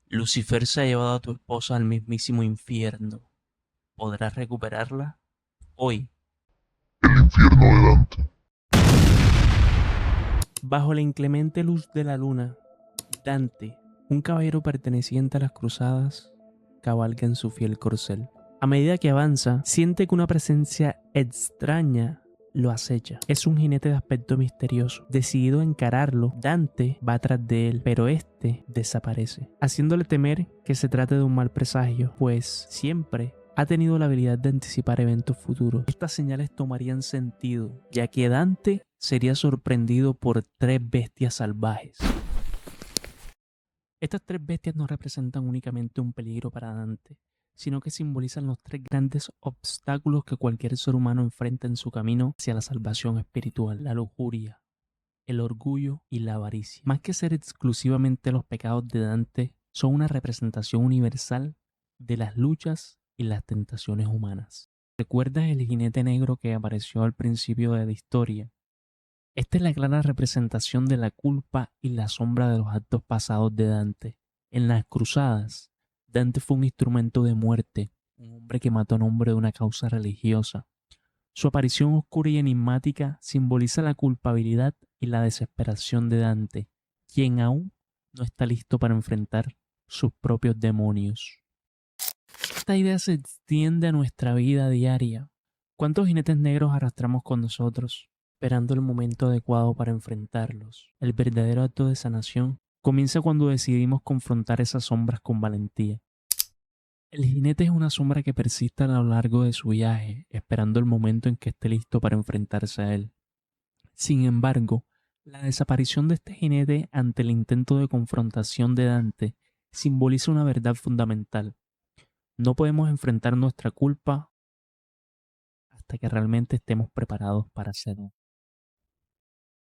Lucifer se ha llevado a tu esposa al mismísimo infierno. ¿Podrás recuperarla? Hoy, El infierno de Dante. bajo la inclemente luz de la luna, Dante, un caballero perteneciente a las cruzadas, cabalga en su fiel corcel. A medida que avanza, siente que una presencia extraña lo acecha. Es un jinete de aspecto misterioso. Decidido a encararlo, Dante va tras de él, pero este desaparece, haciéndole temer que se trate de un mal presagio, pues siempre ha tenido la habilidad de anticipar eventos futuros. Estas señales tomarían sentido, ya que Dante sería sorprendido por tres bestias salvajes. Estas tres bestias no representan únicamente un peligro para Dante, sino que simbolizan los tres grandes obstáculos que cualquier ser humano enfrenta en su camino hacia la salvación espiritual: la lujuria, el orgullo y la avaricia. Más que ser exclusivamente los pecados de Dante, son una representación universal de las luchas y las tentaciones humanas. ¿Recuerdas el jinete negro que apareció al principio de la historia? Esta es la clara representación de la culpa y la sombra de los actos pasados de Dante. En las cruzadas, Dante fue un instrumento de muerte, un hombre que mató en nombre de una causa religiosa. Su aparición oscura y enigmática simboliza la culpabilidad y la desesperación de Dante, quien aún no está listo para enfrentar sus propios demonios. Esta idea se extiende a nuestra vida diaria. ¿Cuántos jinetes negros arrastramos con nosotros, esperando el momento adecuado para enfrentarlos? El verdadero acto de sanación comienza cuando decidimos confrontar esas sombras con valentía. El jinete es una sombra que persiste a lo largo de su viaje, esperando el momento en que esté listo para enfrentarse a él. Sin embargo, la desaparición de este jinete ante el intento de confrontación de Dante simboliza una verdad fundamental. No podemos enfrentar nuestra culpa hasta que realmente estemos preparados para hacerlo.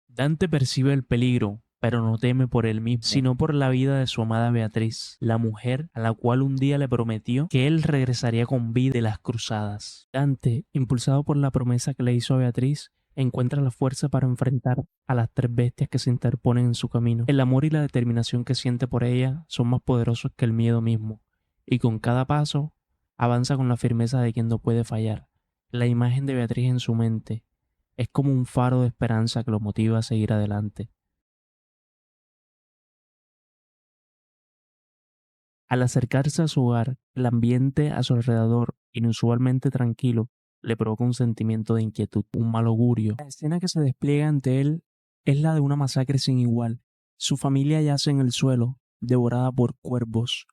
Dante percibe el peligro, pero no teme por él mismo, sino por la vida de su amada Beatriz, la mujer a la cual un día le prometió que él regresaría con vida de las cruzadas. Dante, impulsado por la promesa que le hizo a Beatriz, encuentra la fuerza para enfrentar a las tres bestias que se interponen en su camino. El amor y la determinación que siente por ella son más poderosos que el miedo mismo, y con cada paso avanza con la firmeza de quien no puede fallar. La imagen de Beatriz en su mente es como un faro de esperanza que lo motiva a seguir adelante. Al acercarse a su hogar, el ambiente a su alrededor, inusualmente tranquilo, le provoca un sentimiento de inquietud, un mal augurio. La escena que se despliega ante él es la de una masacre sin igual. Su familia yace en el suelo, devorada por cuervos,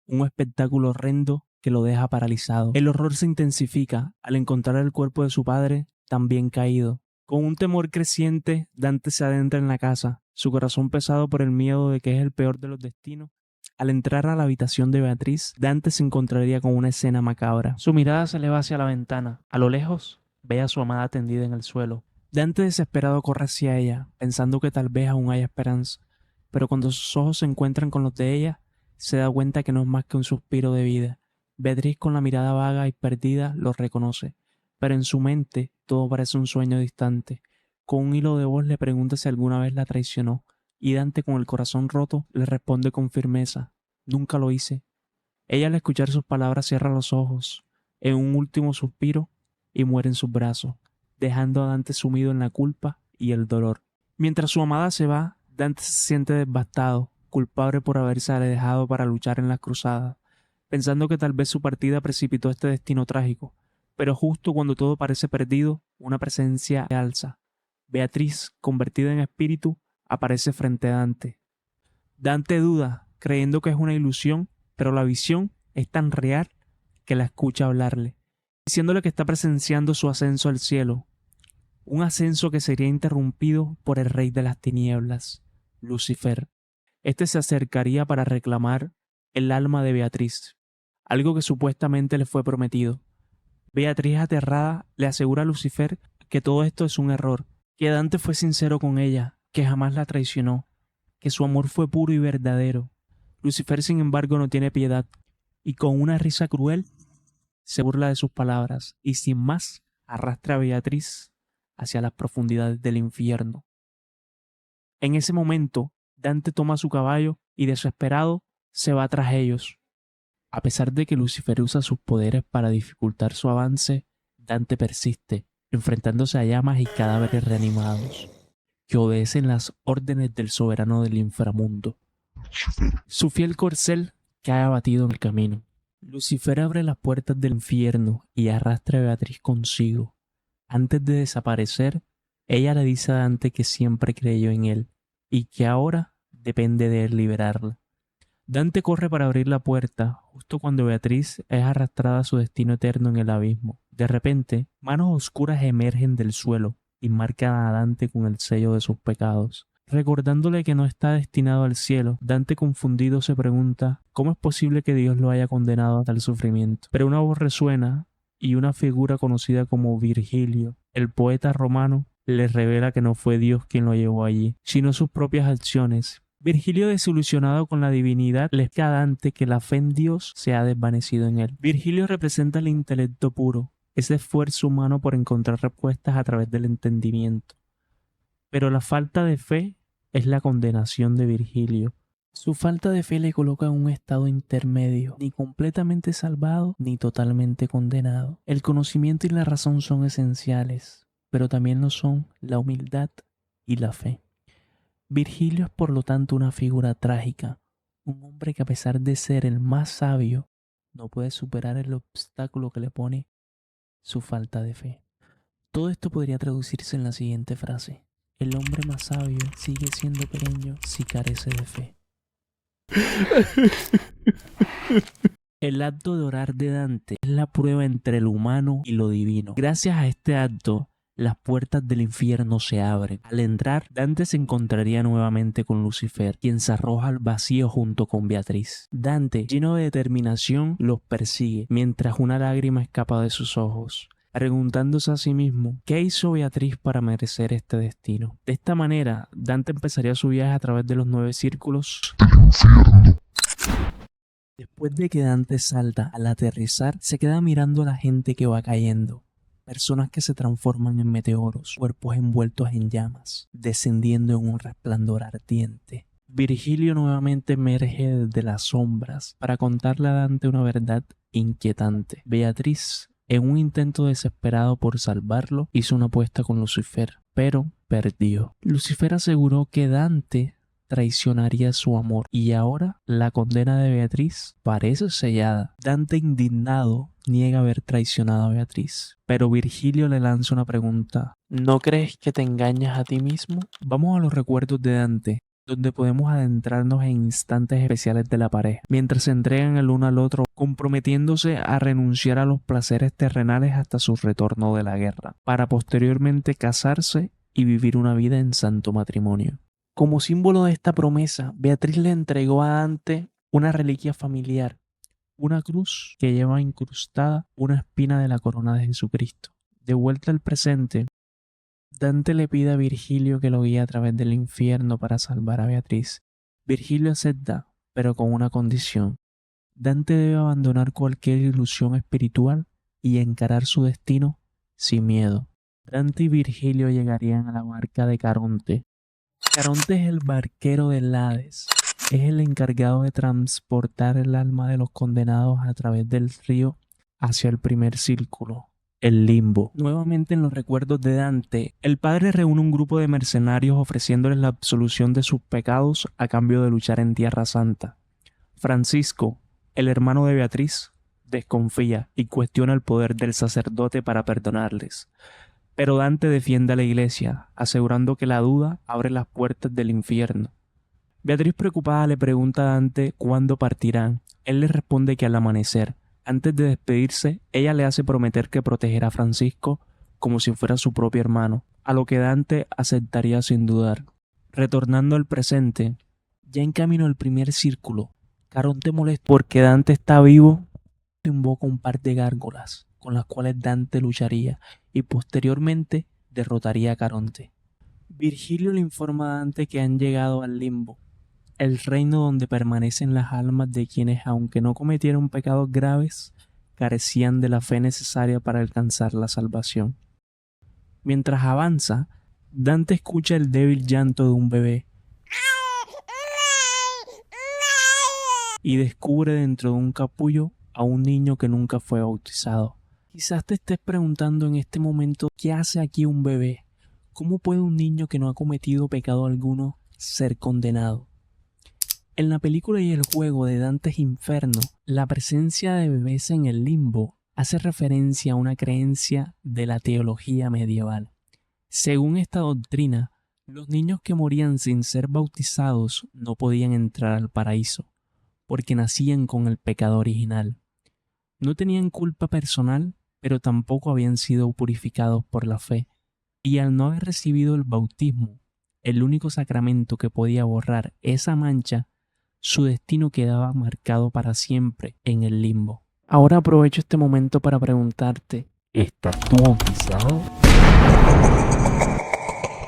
un espectáculo horrendo que lo deja paralizado. El horror se intensifica al encontrar el cuerpo de su padre también caído. Con un temor creciente, Dante se adentra en la casa, su corazón pesado por el miedo de que es el peor de los destinos. Al entrar a la habitación de Beatriz, Dante se encontraría con una escena macabra. Su mirada se eleva hacia la ventana. A lo lejos, ve a su amada tendida en el suelo. Dante, desesperado, corre hacia ella, pensando que tal vez aún haya esperanza. Pero cuando sus ojos se encuentran con los de ella, se da cuenta que no es más que un suspiro de vida. Beatriz, con la mirada vaga y perdida, lo reconoce. Pero en su mente, todo parece un sueño distante. Con un hilo de voz le pregunta si alguna vez la traicionó. Y Dante, con el corazón roto, le responde con firmeza: nunca lo hice. Ella, al escuchar sus palabras, cierra los ojos en un último suspiro y muere en sus brazos, dejando a Dante sumido en la culpa y el dolor. Mientras su amada se va, Dante se siente devastado, culpable por haberse alejado para luchar en las cruzadas, pensando que tal vez su partida precipitó este destino trágico. Pero justo cuando todo parece perdido, una presencia se alza. Beatriz, convertida en espíritu, aparece frente a Dante. Dante duda, creyendo que es una ilusión, pero la visión es tan real que la escucha hablarle, diciéndole que está presenciando su ascenso al cielo, un ascenso que sería interrumpido por el rey de las tinieblas, Lucifer. Este se acercaría para reclamar el alma de Beatriz, algo que supuestamente le fue prometido. Beatriz, aterrada, le asegura a Lucifer que todo esto es un error, que Dante fue sincero con ella, que jamás la traicionó, que su amor fue puro y verdadero. Lucifer, sin embargo, no tiene piedad, y con una risa cruel se burla de sus palabras, y sin más arrastra a Beatriz hacia las profundidades del infierno. En ese momento, Dante toma su caballo y, desesperado, se va tras ellos. A pesar de que Lucifer usa sus poderes para dificultar su avance, Dante persiste, enfrentándose a llamas y cadáveres reanimados, que obedecen las órdenes del soberano del inframundo. Lucifer, Su fiel corcel cae abatido en el camino. Lucifer abre las puertas del infierno y arrastra a Beatriz consigo. Antes de desaparecer, ella le dice a Dante que siempre creyó en él y que ahora depende de él liberarla. Dante corre para abrir la puerta justo cuando Beatriz es arrastrada a su destino eterno en el abismo. De repente, manos oscuras emergen del suelo y marcan a Dante con el sello de sus pecados. Recordándole que no está destinado al cielo, Dante confundido se pregunta cómo es posible que Dios lo haya condenado a tal sufrimiento. Pero una voz resuena y una figura conocida como Virgilio, el poeta romano, le revela que no fue Dios quien lo llevó allí, sino sus propias acciones. Virgilio, desilusionado con la divinidad, le explica a Dante que la fe en Dios se ha desvanecido en él. Virgilio representa el intelecto puro, ese esfuerzo humano por encontrar respuestas a través del entendimiento. Pero la falta de fe es la condenación de Virgilio. Su falta de fe le coloca en un estado intermedio, ni completamente salvado ni totalmente condenado. El conocimiento y la razón son esenciales, pero también lo son la humildad y la fe. Virgilio es por lo tanto una figura trágica, un hombre que a pesar de ser el más sabio, no puede superar el obstáculo que le pone su falta de fe. Todo esto podría traducirse en la siguiente frase: el hombre más sabio sigue siendo pequeño si carece de fe. El acto de orar de Dante es la prueba entre lo humano y lo divino. Gracias a este acto, las puertas del infierno se abren. Al entrar, Dante se encontraría nuevamente con Lucifer, quien se arroja al vacío junto con Beatriz. Dante, lleno de determinación, los persigue, mientras una lágrima escapa de sus ojos, preguntándose a sí mismo, ¿qué hizo Beatriz para merecer este destino? De esta manera, Dante empezaría su viaje a través de los 9 círculos. el infierno, Después de que Dante salta, al aterrizar, se queda mirando a la gente que va cayendo. Personas que se transforman en meteoros, cuerpos envueltos en llamas, descendiendo en un resplandor ardiente. Virgilio nuevamente emerge desde las sombras para contarle a Dante una verdad inquietante. Beatriz, en un intento desesperado por salvarlo, hizo una apuesta con Lucifer, pero perdió. Lucifer aseguró que Dante traicionaría su amor y ahora la condena de Beatriz parece sellada. Dante, indignado, niega haber traicionado a Beatriz, pero Virgilio le lanza una pregunta: ¿no crees que te engañas a ti mismo? Vamos a los recuerdos de Dante, donde podemos adentrarnos en instantes especiales de la pareja, mientras se entregan el uno al otro, comprometiéndose a renunciar a los placeres terrenales hasta su retorno de la guerra, para posteriormente casarse y vivir una vida en santo matrimonio. Como símbolo de esta promesa, Beatriz le entregó a Dante una reliquia familiar, una cruz que lleva incrustada una espina de la corona de Jesucristo. De vuelta al presente, Dante le pide a Virgilio que lo guíe a través del infierno para salvar a Beatriz. Virgilio acepta, pero con una condición. Dante debe abandonar cualquier ilusión espiritual y encarar su destino sin miedo. Dante y Virgilio llegarían a la barca de Caronte. Caronte es el barquero del Hades. Es el encargado de transportar el alma de los condenados a través del río hacia el primer círculo, el limbo. Nuevamente en los recuerdos de Dante, el padre reúne un grupo de mercenarios ofreciéndoles la absolución de sus pecados a cambio de luchar en Tierra Santa. Francisco, el hermano de Beatriz, desconfía y cuestiona el poder del sacerdote para perdonarles. Pero Dante defiende a la iglesia, asegurando que la duda abre las puertas del infierno. Beatriz, preocupada, le pregunta a Dante cuándo partirán. Él le responde que al amanecer. Antes de despedirse, ella le hace prometer que protegerá a Francisco como si fuera su propio hermano, a lo que Dante aceptaría sin dudar. Retornando al presente, ya en camino al primer círculo, Caronte, molesto porque Dante está vivo, invoca un par de gárgolas con las cuales Dante lucharía y posteriormente derrotaría a Caronte. Virgilio le informa a Dante que han llegado al limbo, el reino donde permanecen las almas de quienes, aunque no cometieron pecados graves, carecían de la fe necesaria para alcanzar la salvación. Mientras avanza, Dante escucha el débil llanto de un bebé. y descubre dentro de un capullo a un niño que nunca fue bautizado. Quizás te estés preguntando en este momento, ¿qué hace aquí un bebé? ¿Cómo puede un niño que no ha cometido pecado alguno ser condenado? En la película y el juego de Dante's Inferno, la presencia de bebés en el limbo hace referencia a una creencia de la teología medieval. Según esta doctrina, los niños que morían sin ser bautizados no podían entrar al paraíso, porque nacían con el pecado original. No tenían culpa personal, pero tampoco habían sido purificados por la fe, y al no haber recibido el bautismo, el único sacramento que podía borrar esa mancha, su destino quedaba marcado para siempre en el limbo. Ahora aprovecho este momento para preguntarte, ¿estás tú bautizado?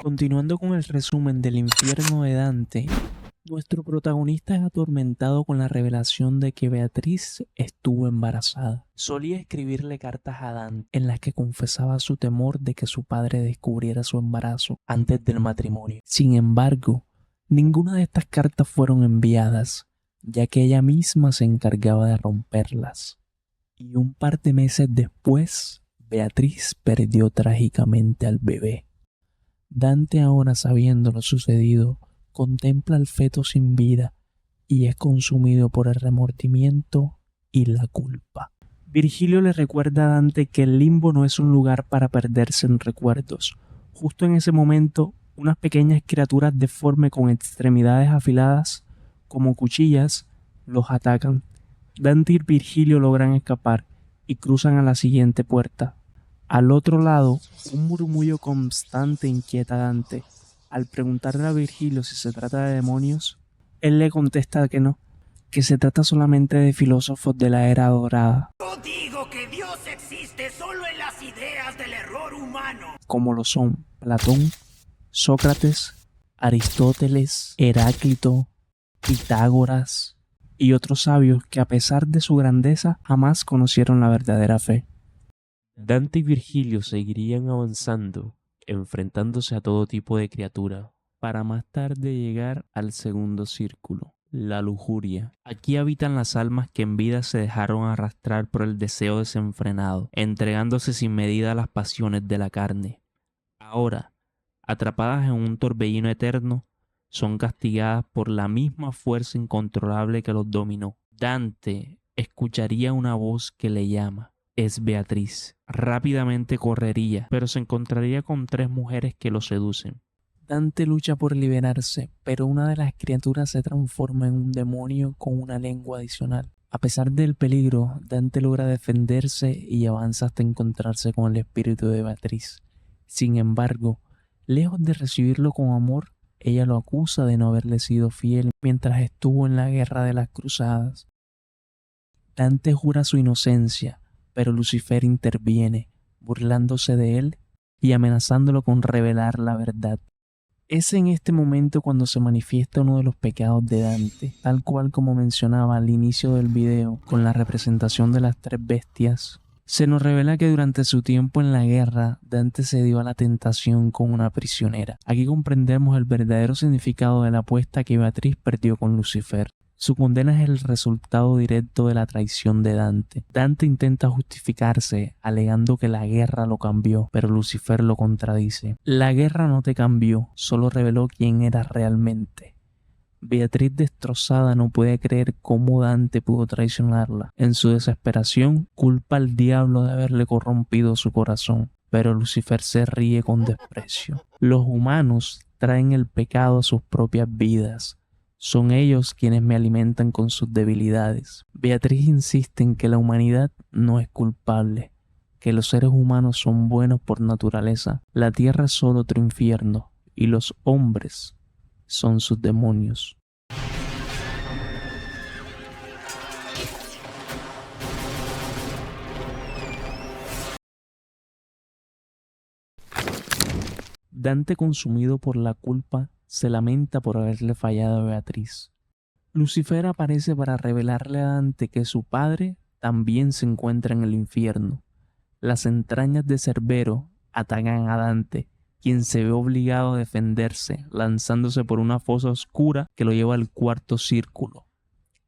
Continuando con el resumen del infierno de Dante, nuestro protagonista es atormentado con la revelación de que Beatriz estuvo embarazada. Solía escribirle cartas a Dante en las que confesaba su temor de que su padre descubriera su embarazo antes del matrimonio. Sin embargo, ninguna de estas cartas fueron enviadas, ya que ella misma se encargaba de romperlas. Y un par de meses después, Beatriz perdió trágicamente al bebé. Dante, ahora sabiendo lo sucedido, contempla al feto sin vida y es consumido por el remordimiento y la culpa. Virgilio le recuerda a Dante que el limbo no es un lugar para perderse en recuerdos. Justo en ese momento, unas pequeñas criaturas deformes con extremidades afiladas, como cuchillas, los atacan. Dante y Virgilio logran escapar y cruzan a la siguiente puerta. Al otro lado, un murmullo constante inquieta a Dante. Al preguntarle a Virgilio si se trata de demonios, él le contesta que no, que se trata solamente de filósofos de la era dorada. Yo digo que Dios existe solo en las ideas del error humano, Como lo son Platón, Sócrates, Aristóteles, Heráclito, Pitágoras y otros sabios que a pesar de su grandeza jamás conocieron la verdadera fe. Dante y Virgilio seguirían avanzando, enfrentándose a todo tipo de criatura, para más tarde llegar al segundo círculo, la lujuria. Aquí habitan las almas que en vida se dejaron arrastrar por el deseo desenfrenado, entregándose sin medida a las pasiones de la carne. Ahora, atrapadas en un torbellino eterno, son castigadas por la misma fuerza incontrolable que los dominó. Dante escucharía una voz que le llama. Es Beatriz. Rápidamente correría, pero se encontraría con 3 mujeres que lo seducen. Dante lucha por liberarse, pero una de las criaturas se transforma en un demonio con una lengua adicional. A pesar del peligro, Dante logra defenderse y avanza hasta encontrarse con el espíritu de Beatriz. Sin embargo, lejos de recibirlo con amor, ella lo acusa de no haberle sido fiel mientras estuvo en la guerra de las cruzadas. Dante jura su inocencia, pero Lucifer interviene, burlándose de él y amenazándolo con revelar la verdad. Es en este momento cuando se manifiesta uno de los pecados de Dante, tal cual como mencionaba al inicio del video con la representación de las 3 bestias. Se nos revela que durante su tiempo en la guerra, Dante se dio a la tentación con una prisionera. Aquí comprendemos el verdadero significado de la apuesta que Beatriz perdió con Lucifer. Su condena es el resultado directo de la traición de Dante. Dante intenta justificarse, alegando que la guerra lo cambió, pero Lucifer lo contradice. La guerra no te cambió, solo reveló quién eras realmente. Beatriz, destrozada, no puede creer cómo Dante pudo traicionarla. En su desesperación, culpa al diablo de haberle corrompido su corazón, pero Lucifer se ríe con desprecio. Los humanos traen el pecado a sus propias vidas. Son ellos quienes me alimentan con sus debilidades. Beatriz insiste en que la humanidad no es culpable, que los seres humanos son buenos por naturaleza. La tierra es solo otro infierno y los hombres son sus demonios. Dante, consumido por la culpa, se lamenta por haberle fallado a Beatriz. Lucifer aparece para revelarle a Dante que su padre también se encuentra en el infierno. Las entrañas de Cerbero atacan a Dante, quien se ve obligado a defenderse, lanzándose por una fosa oscura que lo lleva al cuarto círculo,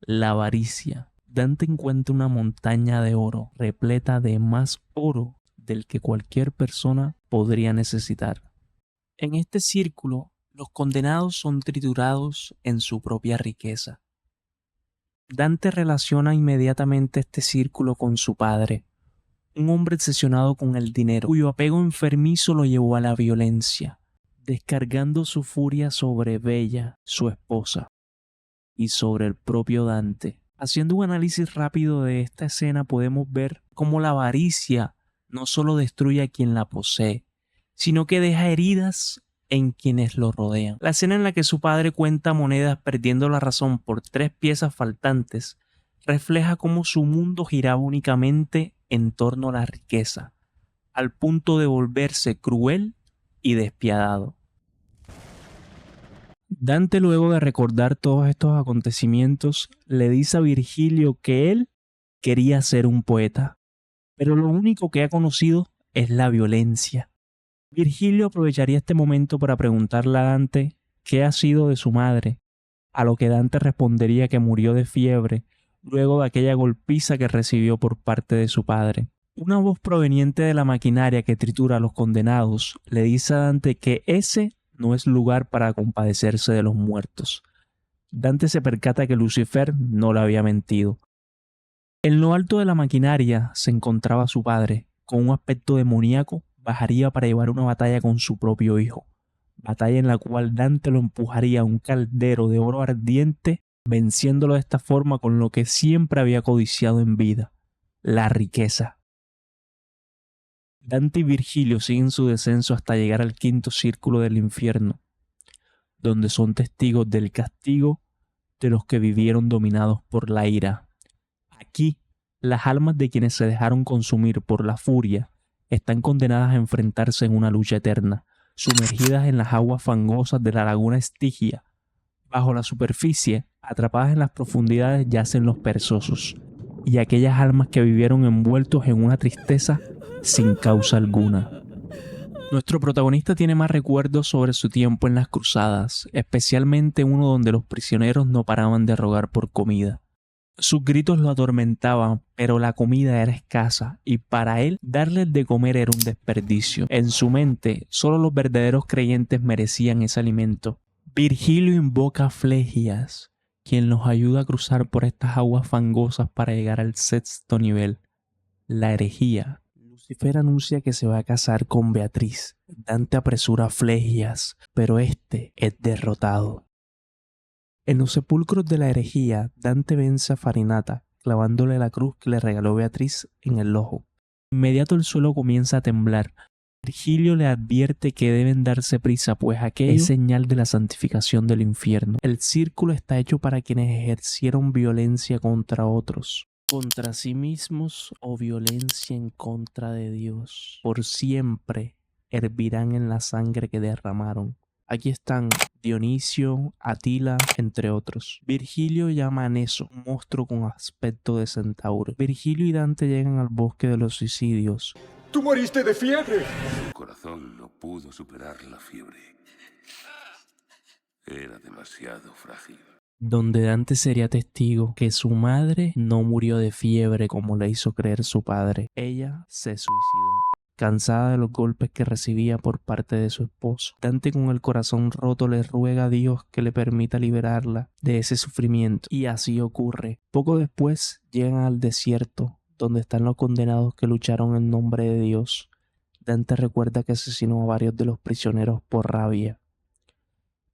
la avaricia. Dante encuentra una montaña de oro repleta de más oro del que cualquier persona podría necesitar. En este círculo, los condenados son triturados en su propia riqueza. Dante relaciona inmediatamente este círculo con su padre, un hombre obsesionado con el dinero, cuyo apego enfermizo lo llevó a la violencia, descargando su furia sobre Bella, su esposa, y sobre el propio Dante. Haciendo un análisis rápido de esta escena podemos ver cómo la avaricia no solo destruye a quien la posee, sino que deja heridas en quienes lo rodean. La escena en la que su padre cuenta monedas perdiendo la razón por 3 piezas faltantes refleja cómo su mundo giraba únicamente en torno a la riqueza, al punto de volverse cruel y despiadado. Dante, luego de recordar todos estos acontecimientos, le dice a Virgilio que él quería ser un poeta, pero lo único que ha conocido es la violencia. Virgilio aprovecharía este momento para preguntarle a Dante qué ha sido de su madre, a lo que Dante respondería que murió de fiebre luego de aquella golpiza que recibió por parte de su padre. Una voz proveniente de la maquinaria que tritura a los condenados le dice a Dante que ese no es lugar para compadecerse de los muertos. Dante se percata que Lucifer no le había mentido. En lo alto de la maquinaria se encontraba su padre, con un aspecto demoníaco, bajaría para llevar una batalla con su propio hijo, batalla en la cual Dante lo empujaría a un caldero de oro ardiente, venciéndolo de esta forma con lo que siempre había codiciado en vida, la riqueza. Dante y Virgilio siguen su descenso hasta llegar al 5º círculo del infierno, donde son testigos del castigo de los que vivieron dominados por la ira. Aquí, las almas de quienes se dejaron consumir por la furia están condenadas a enfrentarse en una lucha eterna, sumergidas en las aguas fangosas de la laguna Estigia. Bajo la superficie, atrapadas en las profundidades, yacen los perezosos y aquellas almas que vivieron envueltos en una tristeza sin causa alguna. Nuestro protagonista tiene más recuerdos sobre su tiempo en las cruzadas, especialmente uno donde los prisioneros no paraban de rogar por comida. Sus gritos lo atormentaban, pero la comida era escasa y para él darles de comer era un desperdicio. En su mente, solo los verdaderos creyentes merecían ese alimento. Virgilio invoca a Flegias, quien los ayuda a cruzar por estas aguas fangosas para llegar al 6º nivel, la herejía. Lucifer anuncia que se va a casar con Beatriz. Dante apresura a Flegias, pero este es derrotado. En los sepulcros de la herejía, Dante vence a Farinata, clavándole la cruz que le regaló Beatriz en el ojo. De inmediato el suelo comienza a temblar. Virgilio le advierte que deben darse prisa, pues aquello es señal de la santificación del infierno. El círculo está hecho para quienes ejercieron violencia contra otros, contra sí mismos o violencia en contra de Dios. Por siempre hervirán en la sangre que derramaron. Aquí están Dionisio, Atila, entre otros. Virgilio llama a Neso, un monstruo con aspecto de centauro. Virgilio y Dante llegan al bosque de los suicidios. ¡Tú moriste de fiebre! Su corazón no pudo superar la fiebre. Era demasiado frágil. Donde Dante sería testigo que su madre no murió de fiebre como le hizo creer su padre. Ella se suicidó. Cansada de los golpes que recibía por parte de su esposo, Dante con el corazón roto le ruega a Dios que le permita liberarla de ese sufrimiento. Y así ocurre. Poco después llegan al desierto, donde están los condenados que lucharon en nombre de Dios. Dante recuerda que asesinó a varios de los prisioneros por rabia.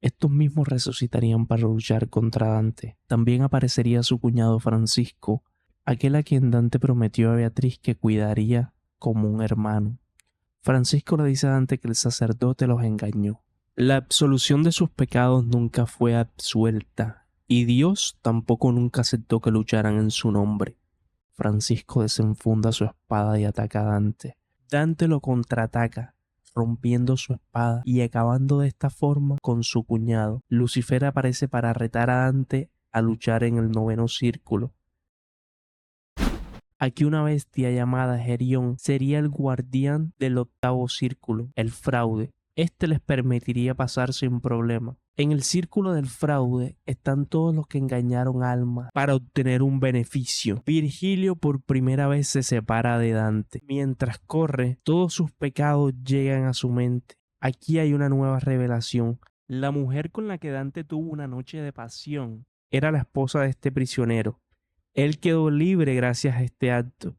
Estos mismos resucitarían para luchar contra Dante. También aparecería su cuñado Francisco, aquel a quien Dante prometió a Beatriz que cuidaría como un hermano. Francisco le dice a Dante que el sacerdote los engañó. La absolución de sus pecados nunca fue absuelta, y Dios tampoco nunca aceptó que lucharan en su nombre. Francisco desenfunda su espada y ataca a Dante. Dante lo contraataca, rompiendo su espada y acabando de esta forma con su cuñado. Lucifer aparece para retar a Dante a luchar en el 9º círculo. Aquí una bestia llamada Gerión sería el guardián del 8º círculo, el fraude. Este les permitiría pasar sin problema. En el círculo del fraude están todos los que engañaron almas para obtener un beneficio. Virgilio por primera vez se separa de Dante. Mientras corre, todos sus pecados llegan a su mente. Aquí hay una nueva revelación. La mujer con la que Dante tuvo una noche de pasión era la esposa de este prisionero. Él quedó libre gracias a este acto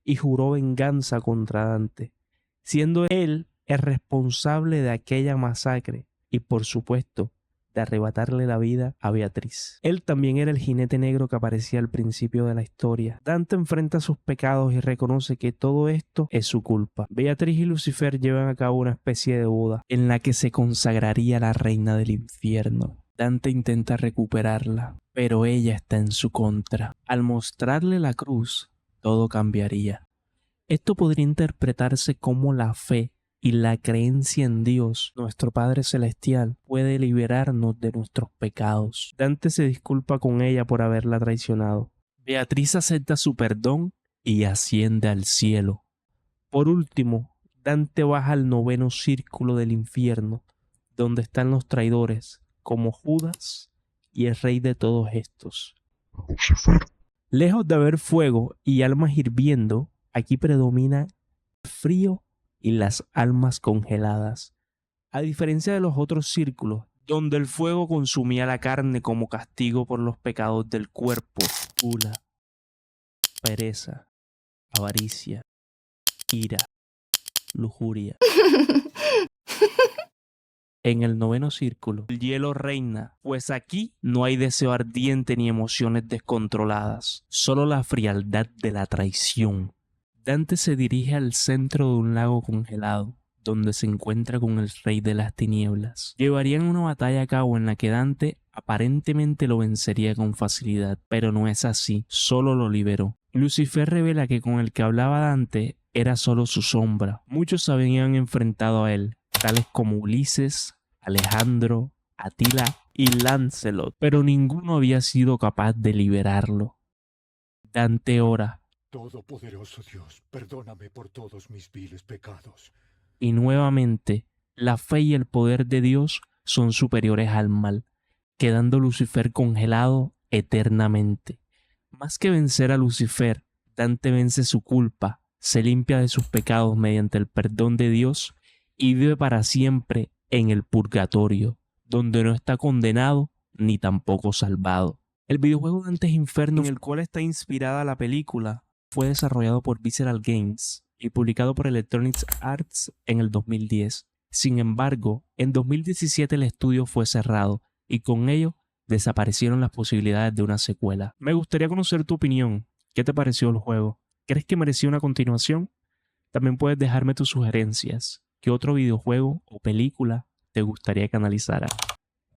y juró venganza contra Dante, siendo él el responsable de aquella masacre y, por supuesto, de arrebatarle la vida a Beatriz. Él también era el jinete negro que aparecía al principio de la historia. Dante enfrenta sus pecados y reconoce que todo esto es su culpa. Beatriz y Lucifer llevan a cabo una especie de boda en la que se consagraría la reina del infierno. Dante intenta recuperarla, pero ella está en su contra. Al mostrarle la cruz, todo cambiaría. Esto podría interpretarse como la fe y la creencia en Dios, nuestro Padre Celestial, puede liberarnos de nuestros pecados. Dante se disculpa con ella por haberla traicionado. Beatriz acepta su perdón y asciende al cielo. Por último, Dante baja al 9º círculo del infierno, donde están los traidores, como Judas y el rey de todos estos, Lucifer. Lejos de haber fuego y almas hirviendo, aquí predomina el frío y las almas congeladas. A diferencia de los otros círculos, donde el fuego consumía la carne como castigo por los pecados del cuerpo, gula, pereza, avaricia, ira, lujuria. En el 9º círculo, el hielo reina, pues aquí no hay deseo ardiente ni emociones descontroladas, solo la frialdad de la traición. Dante se dirige al centro de un lago congelado, donde se encuentra con el rey de las tinieblas. Llevarían una batalla a cabo en la que Dante aparentemente lo vencería con facilidad, pero no es así, solo lo liberó. Lucifer revela que con el que hablaba Dante era solo su sombra. Muchos se habían enfrentado a él, tales como Ulises, Alejandro, Atila y Lancelot, pero ninguno había sido capaz de liberarlo. Dante ora: Todopoderoso Dios, perdóname por todos mis viles pecados. Y nuevamente, la fe y el poder de Dios son superiores al mal, quedando Lucifer congelado eternamente. Más que vencer a Lucifer, Dante vence su culpa, se limpia de sus pecados mediante el perdón de Dios y vive para siempre en el purgatorio, donde no está condenado ni tampoco salvado. El videojuego Dante's Inferno, en el cual está inspirada la película, fue desarrollado por Visceral Games y publicado por Electronic Arts en el 2010. Sin embargo, en 2017 el estudio fue cerrado y con ello desaparecieron las posibilidades de una secuela. Me gustaría conocer tu opinión. ¿Qué te pareció el juego? ¿Crees que merecía una continuación? También puedes dejarme tus sugerencias. ¿Qué otro videojuego o película te gustaría que analizara?